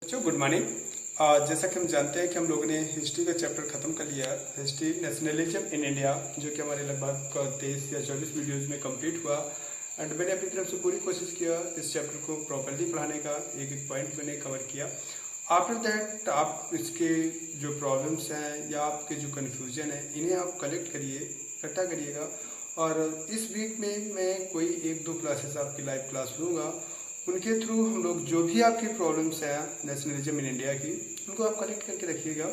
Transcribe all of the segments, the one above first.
बच्चों good morning. जैसा कि हम जानते हैं कि हम लोगों ने हिस्ट्री का चैप्टर खत्म कर लिया, हिस्ट्री नेशनलिज्म इन इंडिया, जो कि हमारे लगभग 23 या 24 वीडियोस में कंप्लीट हुआ। एंड मैंने अपनी तरफ से पूरी कोशिश किया इस चैप्टर को प्रॉपरली पढ़ाने का। एक एक पॉइंट मैंने कवर किया। आफ्टर दैट आप इसके जो प्रॉब्लम्स हैं या आपके जो कन्फ्यूजन है, इन्हें आप कलेक्ट करिए, इकट्ठा करिएगा। और इस वीक में मैं कोई 1-2 क्लासेस आपकी लाइव क्लास लूँगा। उनके थ्रू हम लोग जो भी आपकी प्रॉब्लम्स हैं नेशनलिज्म इन इंडिया की, उनको आप कलेक्ट करके रखिएगा,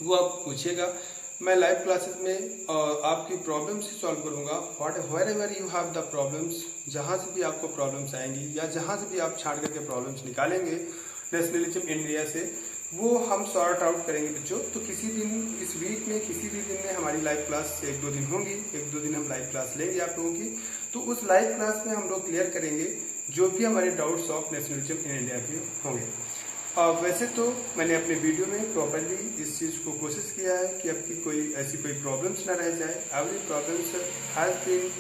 वो आप पूछिएगा। मैं लाइव क्लासेस में आपकी प्रॉब्लम्स ही सॉल्व करूँगा। Wherever you have the problems, जहाँ से भी आपको प्रॉब्लम्स आएंगी या जहाँ से भी आप छांट करके प्रॉब्लम्स निकालेंगे नेशनलिज्म इन इंडिया से, वो हम सॉर्ट आउट करेंगे बच्चों। तो किसी दिन इस वीक में किसी भी दिन में हमारी लाइव क्लास 1-2 दिन होंगी, 1-2 दिन हम लाइव क्लास लेंगे आप लोगों की। तो उस लाइव क्लास में हम लोग क्लियर करेंगे जो भी हमारे doubts of nationalism in India के होंगे। वैसे तो मैंने अपने वीडियो में प्रॉपरली इस चीज़ को कोशिश किया है कि आपकी कोई ऐसी कोई प्रॉब्लम्स ना रह जाए। Every problems has been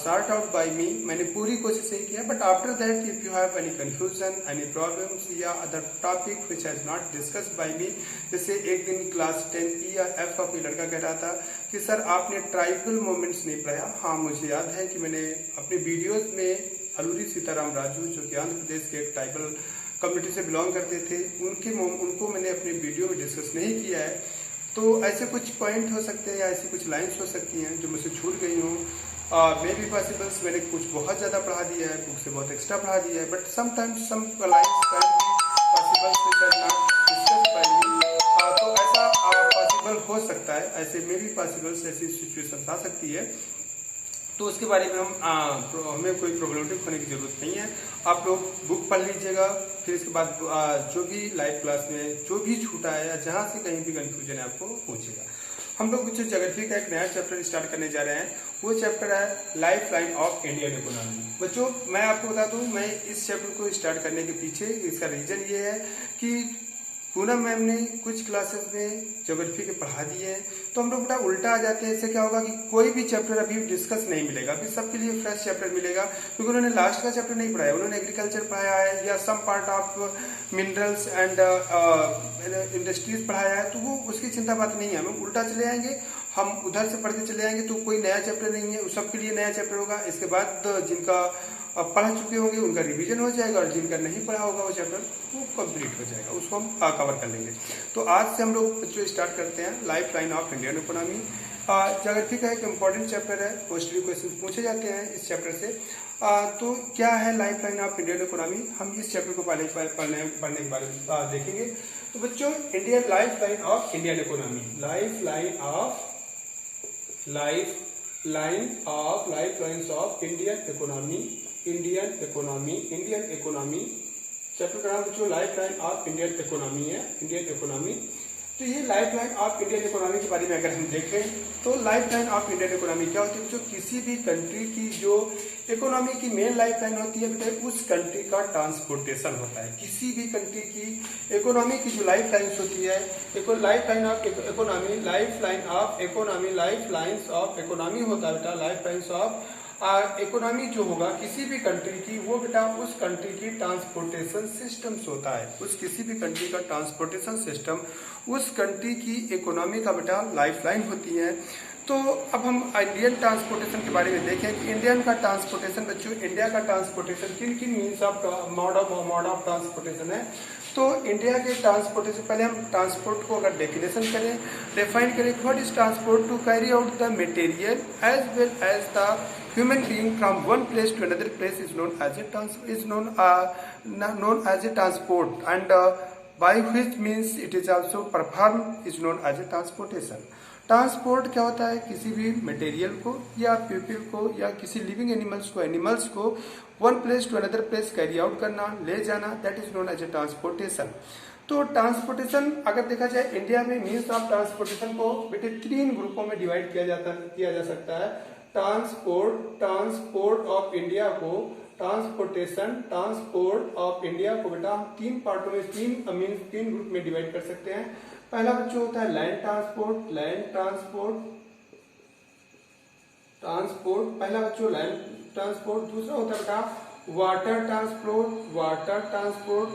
sort out by me. मैंने पूरी कोशिश यही किया। But after that if you have any confusion, any problems या other topic which has not discussed by me, जैसे एक दिन क्लास 10 ई या एफ का कोई लड़का कह रहा था कि सर आपने ट्राइबल मूवमेंट्स नहीं पढ़ाया। हाँ, मुझे याद है कि मैंने अपने वीडियोज में अलूरी सीताराम राजू, जो कि आंध्र प्रदेश के एक ट्राइबल कम्युनिटी से बिलोंग करते थे, उनको मैंने अपने वीडियो में डिस्कस नहीं किया है। तो ऐसे कुछ पॉइंट हो सकते हैं या ऐसी कुछ लाइन्स हो सकती हैं जो मुझसे छूट गई हों। मे बी पॉसिबल्स मैंने कुछ बहुत ज़्यादा पढ़ा दिया है, बुक से बहुत एक्स्ट्रा पढ़ा दिया है। But sometimes some lines can be possibles which are not discussed by me. तो ऐसा पॉसिबल हो सकता है, ऐसे मे बी पॉसिबल्स, ऐसी सिचुएशन आ सकती है। तो उसके बारे में हमें कोई प्रॉब्लमेटिक होने की जरूरत नहीं है। आप लोग बुक पढ़ लीजिएगा, फिर इसके बाद जो भी लाइव क्लास में जो भी छूटा है या जहाँ से कहीं भी कंफ्यूजन है आपको पूछिएगा। हम लोग जो ज्योग्राफी का एक नया चैप्टर स्टार्ट करने जा रहे हैं, वो चैप्टर है life line of Indian economy. बच्चों मैं आपको बता दूं, मैं इस चैप्टर को स्टार्ट करने के पीछे इसका रीजन ये है कि पूनम मैम ने कुछ क्लासेस में ज्योग्राफी के पढ़ा दिए हैं, तो हम लोग बेटा उल्टा आ जाते हैं। इससे क्या होगा कि कोई भी चैप्टर अभी डिस्कस नहीं मिलेगा, अभी सबके लिए फ्रेश चैप्टर मिलेगा, क्योंकि उन्होंने लास्ट का चैप्टर नहीं पढ़ाया। उन्होंने एग्रीकल्चर पढ़ाया है या some part of minerals and industries पढ़ाया है, तो वो उसकी चिंता बात नहीं है। हम उल्टा चले आएंगे, हम उधर से पढ़ते चले आएंगे, तो कोई नया चैप्टर नहीं है, सबके लिए नया चैप्टर होगा। इसके बाद जिनका पढ़ चुके होंगे उनका रिवीजन हो जाएगा, और जिनका नहीं पढ़ा होगा वो चैप्टर वो कंप्लीट हो जाएगा, उसको हम कवर कर लेंगे। तो आज से हम लोग बच्चों स्टार्ट करते हैं life line of Indian economy. Geography का एक इम्पॉर्टेंट चैप्टर है, मोस्टली क्वेश्चन पूछे जाते हैं इस चैप्टर से। तो क्या है life line of Indian economy, हम इस चैप्टर को पढ़ने के बारे में देखेंगे। तो बच्चों Indian life line of Indian economy, life lines of Indian economy chapter का नाम बच्चों life line of Indian economy है, इंडियन इकोनॉमी। तो ये life line of Indian economy के बारे में अगर हम देखें तो life line of Indian economy क्या होती है बच्चों? किसी भी कंट्री की जो इकोनॉमी की मेन लाइफ लाइन होती है बेटा, उस कंट्री का ट्रांसपोर्टेशन होता है। किसी भी कंट्री की इकोनॉमी की जो लाइफ लाइन्स होती है, life line of economy, life line of economy, life lines of economy होता है बेटा, लाइफ लाइन्स ऑफ इकोनॉमी जो होगा किसी भी कंट्री की, वो बेटा उस कंट्री की ट्रांसपोर्टेशन सिस्टम्स होता है। उस किसी भी कंट्री का ट्रांसपोर्टेशन सिस्टम उस कंट्री की इकोनॉमी का बेटा लाइफ लाइन होती है। तो अब हम इंडियन ट्रांसपोर्टेशन के बारे में देखें कि इंडियन का ट्रांसपोर्टेशन बच्चों, इंडिया का ट्रांसपोर्टेशन किन किन means of mode of transportation है। तो इंडिया के ट्रांसपोर्टेशन, पहले हम ट्रांसपोर्ट को अगर डेफिनेशन करें, डिफाइन करें, what is transport? To carry out the material as well as the human being from one place to another place is known as a transport, and by which means it is also performed is known as a transportation. Transport क्या होता है? किसी भी material को या people को या किसी लिविंग एनिमल्स को one place to another place carry out करना, ले जाना, that is known as a transportation. तो ट्रांसपोर्टेशन अगर देखा जाए इंडिया में मीन्स ऑफ ट्रांसपोर्टेशन को बेटे 3 ग्रुपों में डिवाइड किया जा सकता है। ट्रांसपोर्ट ऑफ इंडिया को, ट्रांसपोर्ट ऑफ इंडिया को बेटा हम 3 पार्टों में, 3 ग्रुप में डिवाइड कर सकते हैं। पहला बच्चों होता है लैंड ट्रांसपोर्ट, पहला बच्चों लैंड ट्रांसपोर्ट। दूसरा होता है बेटा वाटर ट्रांसपोर्ट,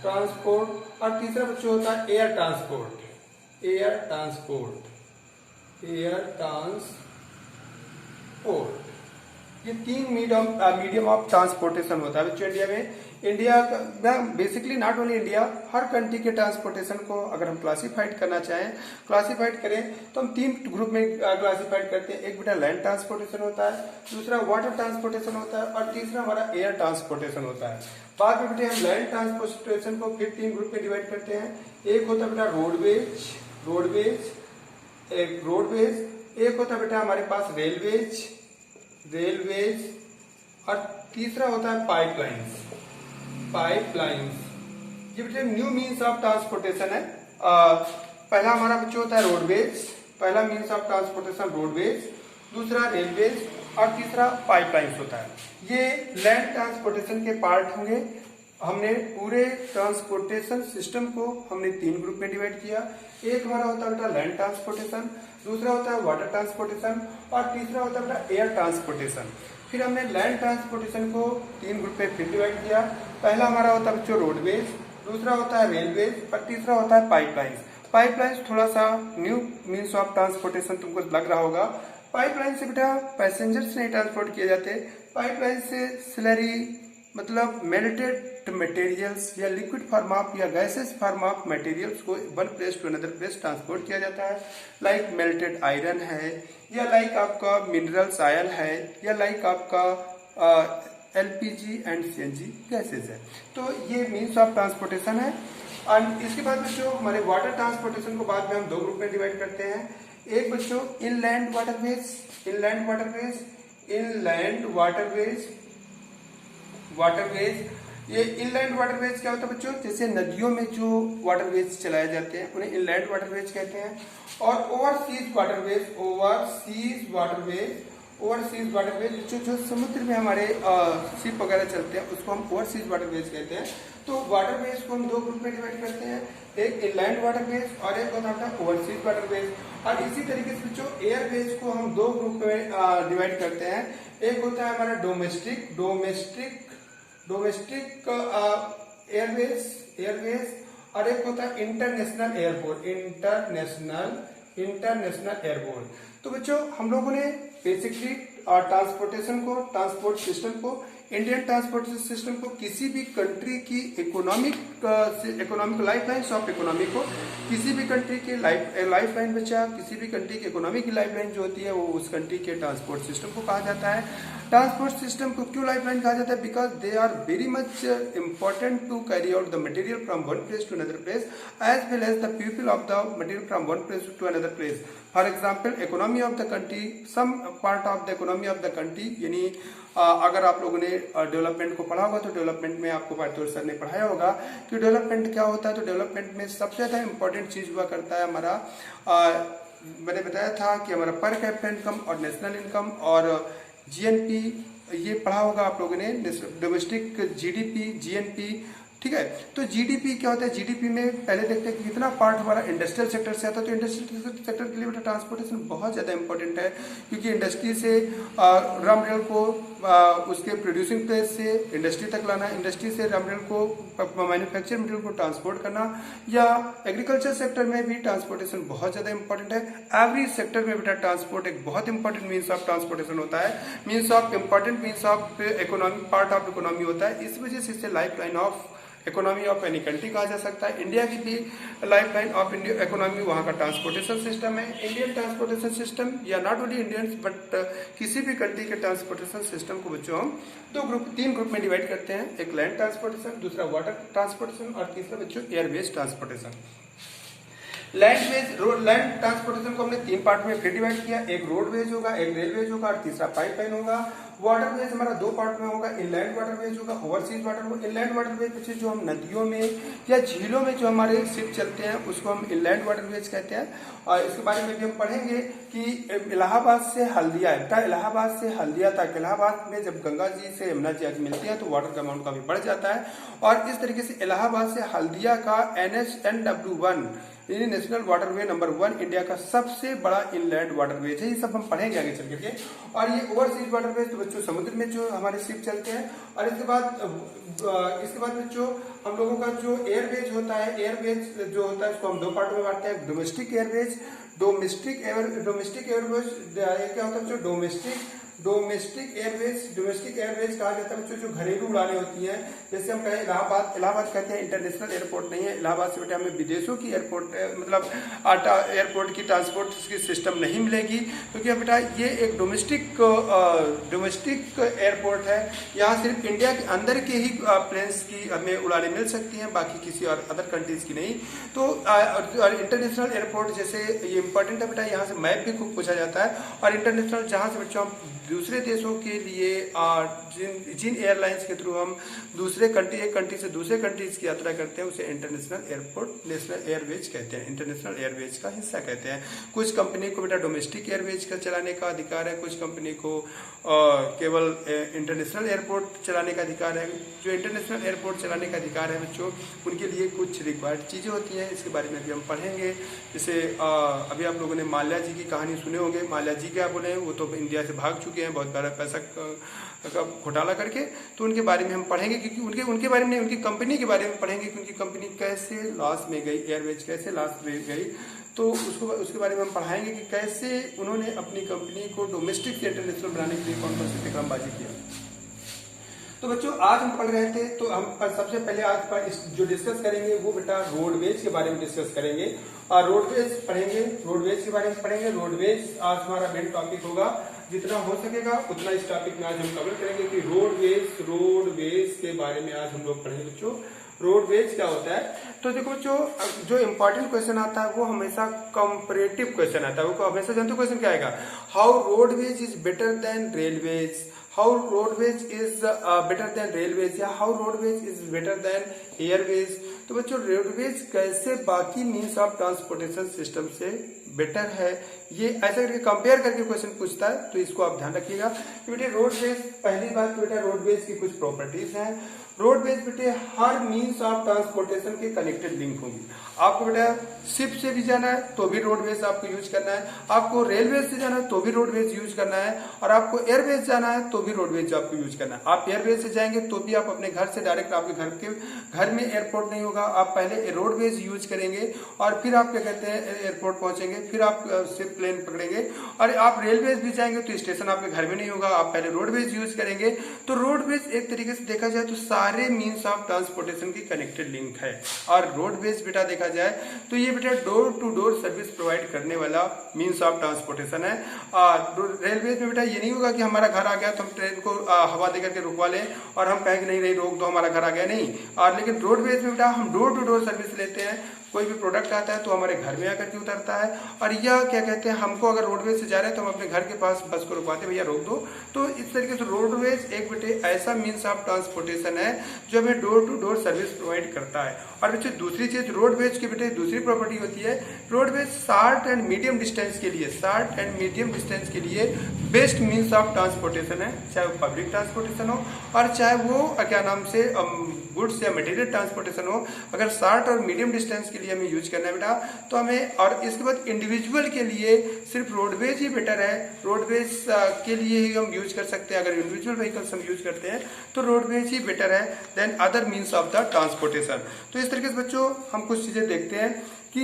ट्रांसपोर्ट, और तीसरा बच्चों होता है air transport. Air transport, air transport, ये तीन मीडियम ऑफ ट्रांसपोर्टेशन होता है बच्चों इंडिया में। इंडिया का basically not only India, her country के ट्रांसपोर्टेशन को अगर हम क्लासिफाइड करना चाहें, क्लासिफाइड करें तो हम तीन ग्रुप में क्लासिफाइड करते हैं। एक बेटा लैंड ट्रांसपोर्टेशन होता है, दूसरा वाटर ट्रांसपोर्टेशन होता है, और तीसरा हमारा एयर ट्रांसपोर्टेशन होता है। बाद में बेटे हम लैंड ट्रांसपोर्टेशन को फिर तीन ग्रुप में डिवाइड करते हैं। एक होता है बेटा रोडवेज, एक रोडवेज, एक होता है बेटा हमारे पास रेलवेज, और तीसरा होता है पाइपलाइंस। ये बेटे न्यू मीन्स ऑफ ट्रांसपोर्टेशन है। पहला हमारा बच्चों होता है रोडवेज, पहला मीन्स ऑफ ट्रांसपोर्टेशन रोडवेज, दूसरा रेलवेज, और तीसरा पाइपलाइंस होता है। ये लैंड ट्रांसपोर्टेशन के पार्ट होंगे। हमने पूरे ट्रांसपोर्टेशन सिस्टम को हमने तीन ग्रुप में डिवाइड किया। एक हमारा होता है बेटा लैंड ट्रांसपोर्टेशन, दूसरा होता है वाटर ट्रांसपोर्टेशन, और तीसरा होता है बेटा एयर ट्रांसपोर्टेशन। फिर हमने लैंड ट्रांसपोर्टेशन को तीन ग्रुप में फिर डिवाइड किया। पहला हमारा होता है बच्चों रोडवेज, दूसरा होता है रेलवेज, और तीसरा होता है पाइपलाइंस। पाइपलाइंस थोड़ा सा न्यू मीन्स ऑफ ट्रांसपोर्टेशन तुमको लग रहा होगा। पाइपलाइन से बेटा पैसेंजर्स नहीं ट्रांसपोर्ट किए जाते, पाइपलाइन से स्लरी मतलब मेल्टेड मटेरियल्स या लिक्विड फॉर्म ऑफ या गैसेस फॉर्म ऑफ मटेरियल्स को one place to another place transport किया जाता है। लाइक मेल्टेड आयरन है, या लाइक आपका मिनरल्स ऑयल है, या लाइक आपका LPG एंड CNG गैसेस है। तो ये मीन्स ऑफ ट्रांसपोर्टेशन है। और इसके बाद बच्चों हमारे वाटर ट्रांसपोर्टेशन को बाद में हम दो ग्रुप में डिवाइड करते हैं। एक बच्चों इनलैंड वाटरवेज, ये इनलैंड वाटरवेज क्या होता है बच्चों, जैसे नदियों में जो वाटरवेज चलाए जाते हैं उन्हें इनलैंड वाटरवेज कहते हैं। और ओवरसीज वाटरवेज जो समुद्र में हमारे शिप वगैरह चलते हैं उसको हम ओवरसीज वाटरवेज कहते हैं। तो वाटरवेज को हम दो ग्रुप में डिवाइड करते हैं, एक इनलैंड वाटरवेज और एक होता है ओवरसीज वाटरवेज। और इसी तरीके से बच्चों एयरवेज को हम दो ग्रुप में डिवाइड करते हैं। एक होता है हमारा डोमेस्टिक एयरवेज, और एक होता है इंटरनेशनल एयरपोर्ट। तो बच्चों हम लोगों ने बेसिकली ट्रांसपोर्ट सिस्टम को, इंडियन ट्रांसपोर्टेशन सिस्टम को किसी भी कंट्री की इकोनॉमिक लाइफलाइन ऑफ इकोनॉमी को, किसी भी कंट्री की लाइफलाइन बचा, किसी भी कंट्री की इकोनॉमी की लाइफलाइन जो होती है वो उस कंट्री के ट्रांसपोर्ट सिस्टम को कहा जाता है। ट्रांसपोर्ट सिस्टम को क्यों लाइफलाइन कहा जाता है? Because they are very much important to carry out the material from one place to another place as well as the people of the material from one place to another place. For example economy of the country, some part of the economy of the country, यानी अगर आप लोगों ने development को पढ़ा होगा तो development में आपको पार्थोर सर ने पढ़ाया होगा कि डेवलपमेंट क्या होता है। तो डेवलपमेंट में सबसे ज्यादा इंपॉर्टेंट चीज हुआ करता है हमारा, मैंने बताया था कि हमारा पर कैपिटा इनकम और नेशनल इनकम और GNP, ये पढ़ा होगा आप लोगों ने, डोमेस्टिक GDP, GNP, ठीक है। तो GDP क्या होता है? GDP में पहले देखते हैं कि कितना पार्ट हमारा इंडस्ट्रियल सेक्टर से आता है। तो इंडस्ट्रियल सेक्टर के लिए बेटा ट्रांसपोर्टेशन बहुत ज्यादा इंपॉर्टेंट है, क्योंकि इंडस्ट्री से रॉ मटेरियल को उसके प्रोड्यूसिंग प्लेस से इंडस्ट्री तक लाना, इंडस्ट्री से रॉ मटेरियल को मैन्युफैक्चर मटेरियल को ट्रांसपोर्ट करना, या एग्रीकल्चर सेक्टर में भी ट्रांसपोर्टेशन बहुत ज्यादा इंपॉर्टेंट है। एवरी सेक्टर में बेटा ट्रांसपोर्ट एक बहुत इंपॉर्टेंट मीन्स ऑफ ट्रांसपोर्टेशन होता है, means of economic part of economy होता है। इस वजह से इसे life line of economy of any country कहा जा सकता है। इंडिया की भी life line of India economy वहाँ का ट्रांसपोर्टेशन सिस्टम है। इंडियन ट्रांसपोर्टेशन सिस्टम, या नॉट ओनली इंडियंस बट किसी भी कंट्री के ट्रांसपोर्टेशन सिस्टम को बच्चों हम तीन ग्रुप में डिवाइड करते हैं। एक लैंड ट्रांसपोर्टेशन, दूसरा वाटर ट्रांसपोर्टेशन, और तीसरा बच्चों एयरवेज ट्रांसपोर्टेशन। लैंड ट्रांसपोर्टेशन को हमने तीन पार्ट में फिर डिवाइड किया, एक रोडवेज होगा, एक रेलवेज होगा, और तीसरा पाइपलाइन होगा। वाटरवेज हमारा दो पार्ट में होगा, इनलैंड वाटरवेज होगा, ओवरसीज वाटरवेज। इनलैंड वाटरवेज जो हम नदियों में या झीलों में जो हमारे शिप चलते हैं उसको हम इनलैंड वाटरवेज कहते हैं। और इसके बारे में भी हम पढ़ेंगे कि इलाहाबाद से हल्दिया तक, इलाहाबाद में जब गंगा जी से यमुना जी आगे मिलती है तो वाटर का अमाउंट काफी बढ़ जाता है। और इस तरीके से इलाहाबाद से हल्दिया का NHNW1 यानी नेशनल वाटरवे नंबर 1 इंडिया का सबसे बड़ा इनलैंड वाटरवेज है। ये सब हम पढ़ेंगे आगे चल करके। और ये ओवरसीज वाटरवेज तो बच्चों समुद्र में जो हमारे शिप चलते हैं। और इसके बाद बच्चों हम लोगों का जो एयरवेज होता है, एयरवेज जो होता है उसको हम दो पार्ट में बांटते हैं, डोमेस्टिक एयरवेज, डोमेस्टिक एयरवेज क्या होता है बच्चों, डोमेस्टिक एयरवेज कहा जाता है बच्चों जो घरेलू उड़ानें होती हैं। जैसे हम कहें इलाहाबाद कहते हैं इंटरनेशनल एयरपोर्ट नहीं है, इलाहाबाद से बेटा हमें विदेशों की एयरपोर्ट मतलब एयरपोर्ट की ट्रांसपोर्ट की सिस्टम नहीं मिलेगी, क्योंकि बेटा ये एक डोमेस्टिक एयरपोर्ट है। यहाँ सिर्फ इंडिया के अंदर के ही प्लेन्स की हमें उड़ानें मिल सकती हैं, बाकी किसी और अदर कंट्रीज की नहीं। तो इंटरनेशनल एयरपोर्ट जैसे ये इंपॉर्टेंट है बेटा, यहाँ से मैप भी खूब पूछा जाता है। और इंटरनेशनल जहाँ से बच्चों हम दूसरे देशों के लिए जिन एयरलाइंस के थ्रू हम एक कंट्री से दूसरे कंट्रीज की यात्रा करते हैं उसे इंटरनेशनल एयरपोर्ट नेशनल एयरवेज कहते हैं, इंटरनेशनल एयरवेज का हिस्सा कहते हैं। कुछ कंपनी को बेटा डोमेस्टिक एयरवेज का चलाने का अधिकार है, कुछ कंपनी को केवल इंटरनेशनल एयरपोर्ट चलाने का अधिकार है। जो इंटरनेशनल एयरपोर्ट चलाने का अधिकार है बच्चों, उनके लिए कुछ रिक्वायर्ड चीज़ें होती हैं, इसके बारे में भी हम पढ़ेंगे। जैसे अभी आप लोगों ने माल्या जी की कहानी सुने होंगे। माल्या जी क्या बोले, वो तो इंडिया से भाग चुके हैं बहुत बड़ा पैसा का घोटाला करके, तो उनके बारे में हम पढ़ेंगे, क्योंकि उनके बारे में, उनकी कंपनी के बारे में पढ़ेंगे कि उनकी कंपनी कैसे लॉस में गई, एयरवेज कैसे लॉस में गई। तो उसके बारे में हम पढ़ाएंगे कि कैसे उन्होंने अपनी कंपनी को डोमेस्टिक से इंटरनेशनल बनाने के लिए कौन कौन सी टेक्नोलॉजी किया। तो बच्चों आज हम पढ़ रहे थे, तो हम सबसे पहले आज पर जो डिस्कस करेंगे वो बेटा रोडवेज के बारे में डिस्कस करेंगे। और रोडवेज के बारे में पढ़ेंगे। रोडवेज आज हमारा मेन टॉपिक होगा, जितना हो सकेगा उतना इस टॉपिक में आज हम कवर करेंगे कि रोडवेज के बारे में आज हम लोग पढ़ेंगे बच्चों। रोडवेज क्या होता है, तो देखो जो इम्पोर्टेंट क्वेश्चन आता है वो हमेशा कंपैरेटिव क्वेश्चन आता है। वो हमेशा जानते हो क्वेश्चन क्या आएगा, how roadways is better than railways, how roadways is better than railways, या how roadways is better than airways. तो बच्चों रोडवेज कैसे बाकी मीन्स ऑफ ट्रांसपोर्टेशन सिस्टम से बेटर है, ये ऐसा करके कंपेयर करके क्वेश्चन पूछता है। तो इसको आप ध्यान रखिएगा कि बेटे रोडवेज, पहली बात तो बेटा रोडवेज की कुछ प्रॉपर्टीज हैं। रोडवेज बेटे हर मीन्स ऑफ ट्रांसपोर्टेशन के कनेक्टेड लिंक होंगी। आपको बेटा शिप से भी जाना है तो भी रोडवेज आपको यूज करना है, आपको रेलवे से जाना है तो भी रोडवेज यूज करना है, और आपको एयरवेज जाना है तो भी रोडवेज आपको यूज करना है। आप एयरवेज से जाएंगे तो भी आप अपने घर से डायरेक्ट, आपके घर में एयरपोर्ट नहीं होगा, आप पहले रोडवेज यूज करेंगे और फिर आप क्या कहते हैं एयरपोर्ट पहुंचेंगे, फिर आप शिप प्लेन पकड़ेंगे। और आप रेलवेज भी जाएंगे तो स्टेशन आपके घर में नहीं होगा, आप पहले रोडवेज यूज करेंगे। तो रोडवेज एक तरीके से देखा जाए तो सारे मीन्स ऑफ ट्रांसपोर्टेशन की कनेक्टेड लिंक है। और रोडवेज बेटा देखा जाए तो ये बेटा door to door service provide करने वाला मीन्स ऑफ ट्रांसपोर्टेशन है। रेलवेज में बेटा ये नहीं होगा कि हमारा घर आ गया तो हम ट्रेन को हवा देकर के रुकवा लें और हम कहें कि नहीं रोक दो हमारा घर आ गया, नहीं। और लेकिन रोडवेज में बेटा हम डोर टू डोर सर्विस लेते हैं, कोई भी प्रोडक्ट आता है तो हमारे घर में आकर के उतरता है। और यह क्या कहते हैं, हमको अगर रोडवेज से जा रहे हैं तो हम अपने घर के पास बस को रुकवाते हैं, भैया रोक दो। तो इस तरीके से रोडवेज एक बेटे ऐसा मीन्स ऑफ ट्रांसपोर्टेशन है जो हमें door to door service provide करता है। और बच्चे दूसरी चीज रोडवेज की बेटे दूसरी प्रॉपर्टी होती है, roadways short and medium distance के लिए बेस्ट मीन्स ऑफ ट्रांसपोर्टेशन है, चाहे वो पब्लिक ट्रांसपोर्टेशन हो और चाहे वो क्या नाम से गुड्स या मटेरियल ट्रांसपोर्टेशन हो। अगर शॉर्ट और मीडियम डिस्टेंस के लिए हमें यूज करना है बेटा तो हमें, और इसके बाद इंडिविजुअल के लिए सिर्फ रोडवेज ही बेटर है, रोडवेज के लिए ही हम यूज कर सकते हैं। अगर इंडिविजुअल व्हीकल्स हम यूज करते हैं तो रोडवेज ही बेटर है then other means of the transportation. तो इस तरीके से बच्चों हम कुछ चीजें देखते हैं कि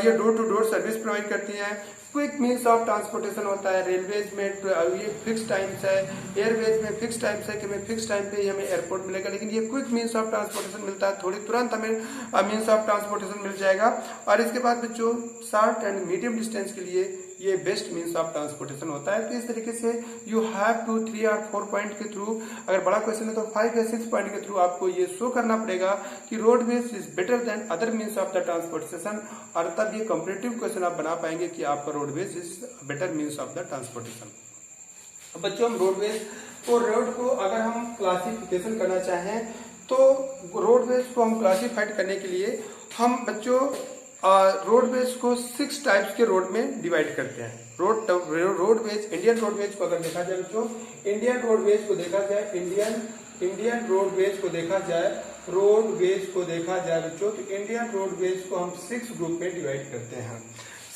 ये door to door service provide करती हैं। क्विक मीन्स ऑफ ट्रांसपोर्टेशन होता है, रेलवेज में ये फिक्स टाइम्स है, एयरवेज में फिक्स टाइम्स है कि हमें फिक्स टाइम पे ही हमें एयरपोर्ट मिलेगा, लेकिन ये क्विक मीन्स ऑफ ट्रांसपोर्टेशन मिलता है, थोड़ी तुरंत हमें मीन्स ऑफ ट्रांसपोर्टेशन मिल जाएगा। और इसके बाद बच्चों शॉर्ट एंड मीडियम डिस्टेंस के लिए ये बेस्ट मीन्स ऑफ ट्रांसपोर्टेशन होता है। तो इस तरीके से यू हैव टू 3 और 4 पॉइंट के थ्रू, अगर बड़ा क्वेश्चन है तो 5 या 6 पॉइंट के थ्रू आपको ये शो करना पड़ेगा कि roadways is better then other means of the transportation, और तब ये कंपैरेटिव क्वेश्चन आप बना पाएंगे कि आपका roadways is better means of the transportation. बच्चों हम रोडवेज को, रोड को अगर हम क्लासिफिकेशन करना चाहें तो रोडवेज को हम क्लासिफाइड करने के लिए हम बच्चों रोडवेज को 6 टाइप्स के रोड में डिवाइड करते हैं। रोडवेज, इंडियन रोडवेज को अगर देखा जाए बच्चों, इंडियन रोडवेज को देखा जाए बच्चों, तो इंडियन रोडवेज को हम 6 ग्रुप में डिवाइड करते हैं।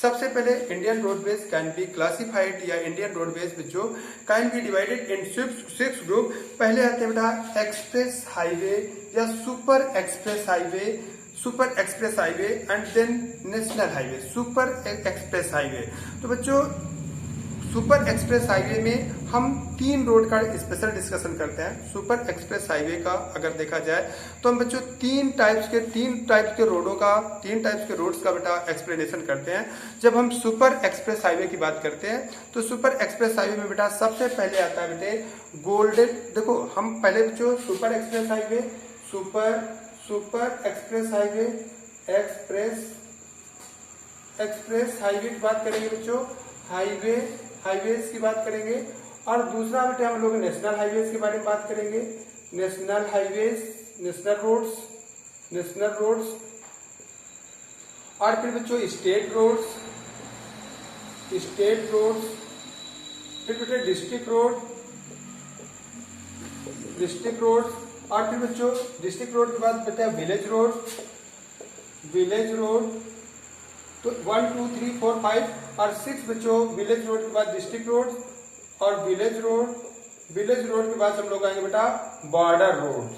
सबसे पहले Indian roadways can be classified या इंडियन रोडवेज जो can be divided in 6 group. पहले आते हैं बेटा एक्सप्रेस हाईवे या super express highway and then national highway, super express highway. तो बच्चों सुपर एक्सप्रेस हाईवे में हम 3 रोड का स्पेशल डिस्कशन करते हैं। सुपर एक्सप्रेस हाईवे का अगर देखा जाए तो हम बच्चों 3 टाइप्स के रोड्स का बेटा एक्सप्लेनेशन करते हैं। जब हम सुपर एक्सप्रेस हाईवे की बात करते हैं तो सुपर एक्सप्रेस हाईवे में बेटा सबसे पहले आता है बेटे गोल्डन। देखो हम पहले बच्चों सुपर एक्सप्रेस हाईवे की बात करेंगे बच्चों, हाईवेज की बात करेंगे। और दूसरा बेटे हम लोग नेशनल हाईवेज के बारे में बात करेंगे, नेशनल रोड्स। और फिर बच्चों स्टेट रोड्स, फिर बेटे डिस्ट्रिक्ट रोड। और फिर बच्चों डिस्ट्रिक्ट रोड के बाद बेटा विलेज रोड। तो 1 2 3 4 5 और 6 बच्चों विलेज रोड के बाद डिस्ट्रिक्ट रोड और विलेज रोड के बाद हम लोग आएंगे बेटा बॉर्डर रोड।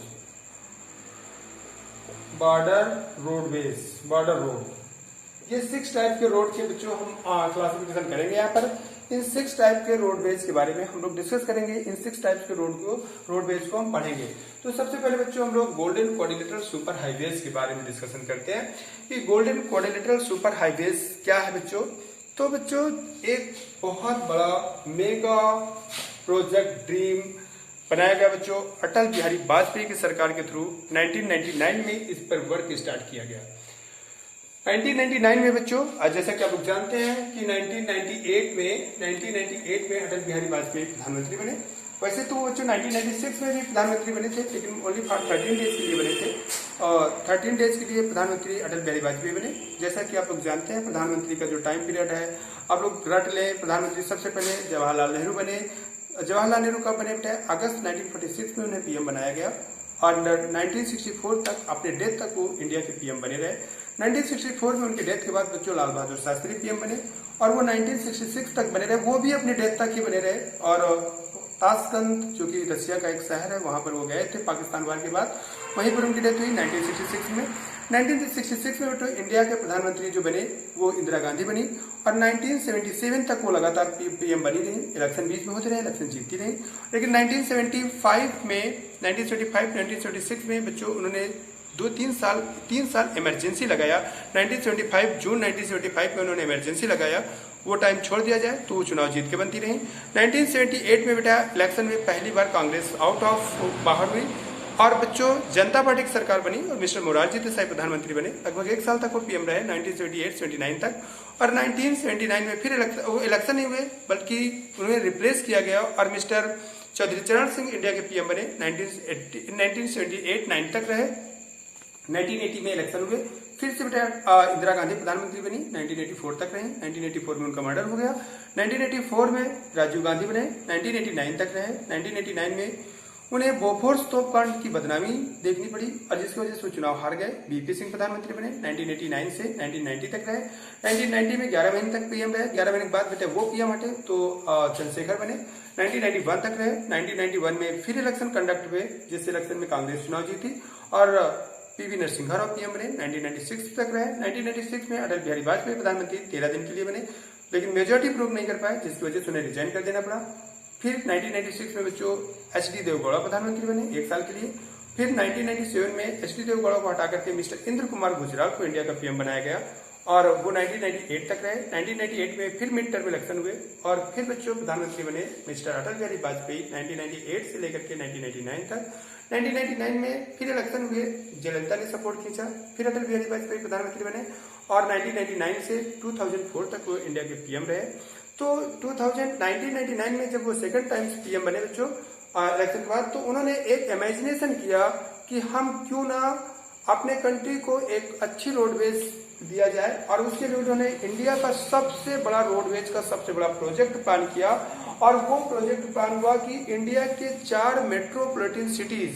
ये 6 टाइप के रोड के बच्चों हम क्लासिफिकेशन करेंगे। यहाँ पर इन 6 टाइप के रोडवेज के बारे में हम लोग डिस्कस करेंगे। इन 6 टाइप के रोडवेज को हम पढ़ेंगे। तो सबसे पहले बच्चों हम लोग गोल्डन क्वाड्रिलेटरल सुपर हाईवेज के बारे में डिस्कशन करते हैं कि गोल्डन क्वाड्रिलेटरल सुपर हाईवेज क्या है बच्चों। तो बच्चों एक बहुत बड़ा मेगा प्रोजेक्ट ड्रीम बनाया गया बच्चों अटल बिहारी वाजपेयी की सरकार के थ्रू 1999 में इस पर वर्क स्टार्ट किया गया। 1999 में बच्चों जैसा कि आप लोग जानते हैं कि 1998 में अटल बिहारी वाजपेयी प्रधानमंत्री बने। वैसे तो बच्चों 1996 में भी प्रधानमंत्री बने थे, लेकिन ओनली फॉर 13 डेज के लिए बने थे। 13 डेज के लिए प्रधानमंत्री अटल बिहारी वाजपेयी बने। जैसा कि आप लोग जानते हैं प्रधानमंत्री का जो टाइम पीरियड है आप लोग रट लें। प्रधानमंत्री सबसे पहले जवाहरलाल नेहरू बने। जवाहरलाल नेहरू कब बने बेटे? अगस्त 1946 में उन्हें पीएम बनाया गया और 1964 तक अपने डेथ तक वो इंडिया के पीएम बने रहे। 1964 में उनके डेथ के बाद बच्चों लाल बहादुर शास्त्री पीएम बने और वो 1966 तक बने रहे, वो भी अपनी डेथ तक ही बने रहे। और ताशकंद जो कि रशिया का एक शहर है वहां पर वो गए थे पाकिस्तान वार के बाद, वहीं पर उनकी डेथ हुई 1966 में। 1966 में तो इंडिया के प्रधानमंत्री जो बने वो इंदिरा गांधी बनी और 1977 तक वो लगातार पीएम बनी रही। इलेक्शन बीच में होते रहे, इलेक्शन जीतती रही। लेकिन 1976 में बच्चों उन्होंने 3 साल इमरजेंसी लगाया। 1975 जून 1975 में उन्होंने इमरजेंसी लगाया। वो टाइम छोड़ दिया जाए तो वो चुनाव जीत के बनती रही। 1978 में बेटा इलेक्शन में पहली बार कांग्रेस बाहर हुई और बच्चों जनता पार्टी की सरकार बनी और मिस्टर मोरारजी देसाई प्रधानमंत्री बने। लगभग 1 साल तक वो पीएम रहे 1978-79 तक। और 1979 में फिर इलेक्शन नहीं हुए बल्कि उन्हें रिप्लेस किया गया और मिस्टर चौधरी चरण सिंह इंडिया के पीएम बने। 1978-9 तक रहे। 1980 में इलेक्शन हुए, फिर से बेटा इंदिरा गांधी प्रधानमंत्री बनी। 1984 तक रहे। 1984 में उनका मर्डर हो गया। 1984 में राजीव गांधी बने। 1989 तक रहे। 1989 में उन्हें बोफोर्स तोपकांड की बदनामी देखनी पड़ी और जिसकी वजह से वो चुनाव हार गए। बीपी सिंह प्रधानमंत्री बने। 1989 से 1990 तक रहे। 1990 में 11 महीने तक पीएम रहे। 11 महीने के बाद बेटे वो पीएम हटे तो चंद्रशेखर बने। 1991 तक रहे। 1991 में फिर इलेक्शन कंडक्ट हुए जिस इलेक्शन में कांग्रेस चुनाव जीती और पीवी नरसिम्हा राव पीएम बने। 1996 तक रहे। 1996 में अटल बिहारी वाजपेयी प्रधानमंत्री 13 दिन के लिए बने, लेकिन मेजोरिटी प्रूव नहीं कर पाए जिसकी वजह से उन्हें रिजाइन कर देना पड़ा। फिर 1996 में बच्चों एच.डी. देवगौड़ा प्रधानमंत्री बने 1 साल के लिए। फिर 1997 में एच.डी. देवगौड़ा को हटा करके मिस्टर इंद्र कुमार गुजराल को इंडिया का पीएम बनाया गया और वो 1998 तक रहे। 1998 में फिर मिड टर्म इलेक्शन हुए और फिर बच्चों प्रधानमंत्री बने मिस्टर अटल बिहारी वाजपेयी 1998 से लेकर के 1999 तक। 1999 में फिर इलेक्शन हुए, जयललिता ने सपोर्ट खींचा, फिर अटल बिहारी वाजपेयी प्रधानमंत्री बने और 1999 से 2004 तक वो इंडिया के पीएम रहे। तो 1999 में जब वो सेकंड टाइम पीएम बने बच्चों इलेक्शन के बाद, तो उन्होंने एक इमेजिनेशन किया कि हम क्यों ना अपने कंट्री को एक अच्छी रोडवेज दिया जाए और उसके लिए उन्होंने इंडिया का सबसे बड़ा रोडवेज का सबसे बड़ा प्रोजेक्ट प्लान किया और वो प्रोजेक्ट प्लान हुआ कि इंडिया के 4 मेट्रोपॉलिटन सिटीज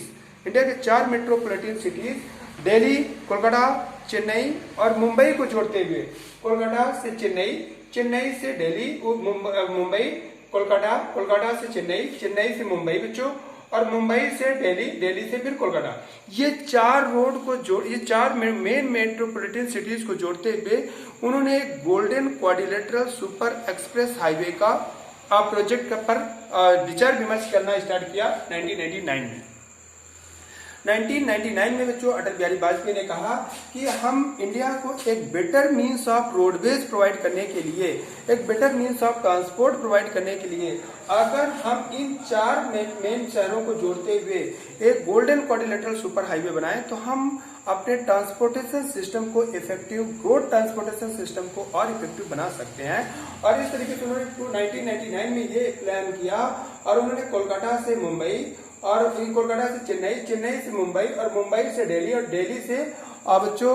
दिल्ली, कोलकाता, चेन्नई और मुंबई को जोड़ते हुए कोलकाता से चेन्नई, चेन्नई से दिल्ली, मुंबई, कोलकाता, कोलकाता से चेन्नई, चेन्नई से मुंबई बच्चों, और मुंबई से दिल्ली, दिल्ली से फिर कोलकाता। ये 4 रोड को ये 4 मेन मेट्रोपॉलिटन सिटीज को जोड़ते हुए उन्होंने golden quadrilateral super express highway का प्रोजेक्ट पर विचार विमर्श करना स्टार्ट किया 1999 में। 1999 में बच्चों अटल बिहारी वाजपेयी ने कहा कि हम इंडिया को एक better means of roadways provide करने के लिए, एक better means of transport provide करने के लिए अगर हम इन 4 मेन शहरों को जोड़ते हुए एक गोल्डन क्वाड्रिलेटरल सुपर हाईवे बनाएं तो हम अपने ट्रांसपोर्टेशन सिस्टम को इफेक्टिव, रोड ट्रांसपोर्टेशन सिस्टम को और इफेक्टिव बना सकते हैं। और इस तरीके से उन्होंने 1999 में ये प्लान किया और उन्होंने कोलकाता से मुंबई और कोलकाता से चेन्नई, चेन्नई से मुंबई और मुंबई से दिल्ली और दिल्ली से बच्चों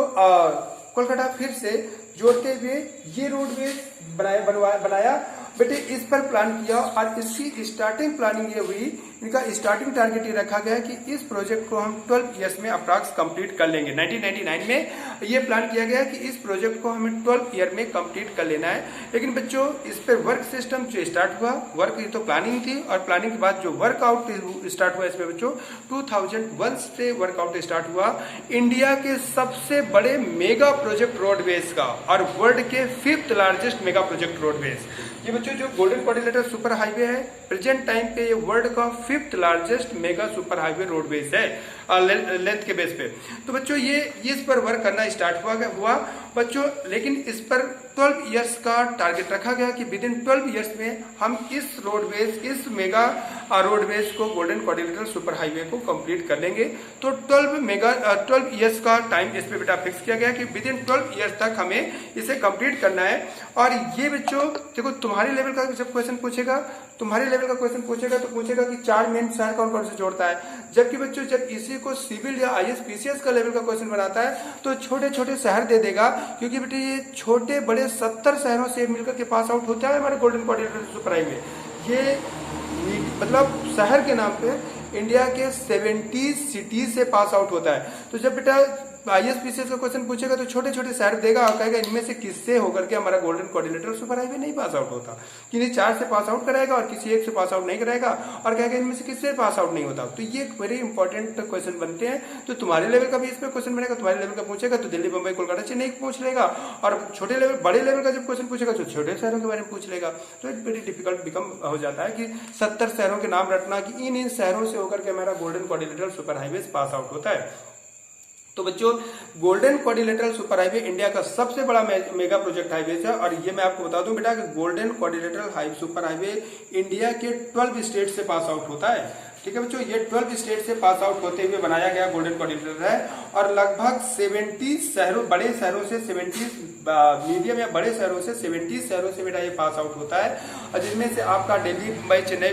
कोलकाता फिर से जोड़ते हुए ये रोडवेज बनाया बेटे। इस पर प्लान किया और इसकी स्टार्टिंग प्लानिंग ये हुई, इनका स्टार्टिंग टारगेट ये रखा गया कि इस प्रोजेक्ट को हम 12 इयर्स में अप्रॉक्स कंप्लीट कर लेंगे। 1999 में ये प्लान किया गया कि इस प्रोजेक्ट को हमें 12 ईयर में कंप्लीट कर लेना है। लेकिन बच्चों इस पर वर्क सिस्टम जो स्टार्ट हुआ, वर्क ये तो प्लानिंग थी और प्लानिंग के बाद जो वर्कआउट स्टार्ट हुआ इसमें बच्चों 2001 से वर्कआउट स्टार्ट हुआ इंडिया के सबसे बड़े मेगा प्रोजेक्ट रोडवेज का और वर्ल्ड के 5th largest mega project roadways. ये बच्चों जो गोल्डन क्वाड्रिलेटरल सुपर हाईवे है प्रेजेंट टाइम पे ये वर्ल्ड का 5th largest mega super highway roadways है लेंथ के बेस पे। तो बच्चों ये इस पर वर्क करना स्टार्ट हुआ बच्चों। लेकिन इस पर 12 इयर्स का टारगेट रखा गया कि विद इन 12 इयर्स में हम इस रोडवेज, इस मेगा रोडवेज को, गोल्डन क्वाड्रिलेटरल सुपर हाईवे को कंप्लीट कर लेंगे। तो 12 इयर्स का टाइम इस पे बेटा फिक्स किया गया कि विद इन 12 इयर्स तक हमें इसे कंप्लीट करना है। और ये बच्चों देखो तुम्हारे लेवल का जब क्वेश्चन पूछेगा, तुम्हारे लेवल का क्वेश्चन पूछेगा तो पूछेगा कि 4 मेन शहर कौन कौन से जोड़ता है। जबकि बच्चों जब इसी को सिविल या IAS PCS का लेवल का क्वेश्चन बनाता है तो छोटे छोटे शहर दे देगा, क्योंकि बेटे ये छोटे बड़े 70 शहरों से मिलकर के पास आउट होता है हमारे गोल्डन क्वाड्रिलेटरल सुपर हाईवे। ये मतलब शहर के नाम पे इंडिया के 70 सिटीज से पास आउट होता है। तो जब बेटा IAS PCS का क्वेश्चन पूछेगा तो छोटे छोटे शहर देगा और कहेगा इनमें से किससे होकर के हमारा गोल्डन क्वाड्रिलेटरल सुपर हाईवे नहीं पास आउट होता। किसी 4 से पास आउट कराएगा और किसी 1 से पास आउट नहीं कराएगा और कहेगा इनमें से किससे पास आउट नहीं होता। तो ये वेरी इंपॉर्टेंट क्वेश्चन बनते हैं। तो तुम्हारे लेवल का भी इस पर क्वेश्चन बनेगा, तुम्हारे लेवल का पूछेगा तो दिल्ली, मुंबई, कोलकाता, चेन्नई पूछ लेगा। और छोटे लेवल, बड़े लेवल का जब क्वेश्चन पूछेगा तो छोटे शहरों के बारे में पूछ लेगा। तो इट वेरी डिफिकल्ट बिकम हो जाता है कि 70 शहरों के नाम रटना कि इन शहरों से होकर के हमारा golden quadrilateral super highway pass out होता है। तो बच्चों golden quadrilateral super highway India का सबसे बड़ा मेगा प्रोजेक्ट हाईवे है। और ये मैं आपको बता दूं बेटा कि golden quadrilateral super highway India के 12 स्टेट से पास आउट होता है। ठीक है बच्चों, ये 12 स्टेट से पास आउट होते हुए बनाया गया गोल्डन क्वाड्रिलेटरल है। और लगभग 70 शहरों, बड़े शहरों से 70 मीडियम या बड़े शहरों से 70 शहरों से बेटा ये पास आउट होता है। और जिनमें से आपका दिल्ली, मुंबई, चेन्नई,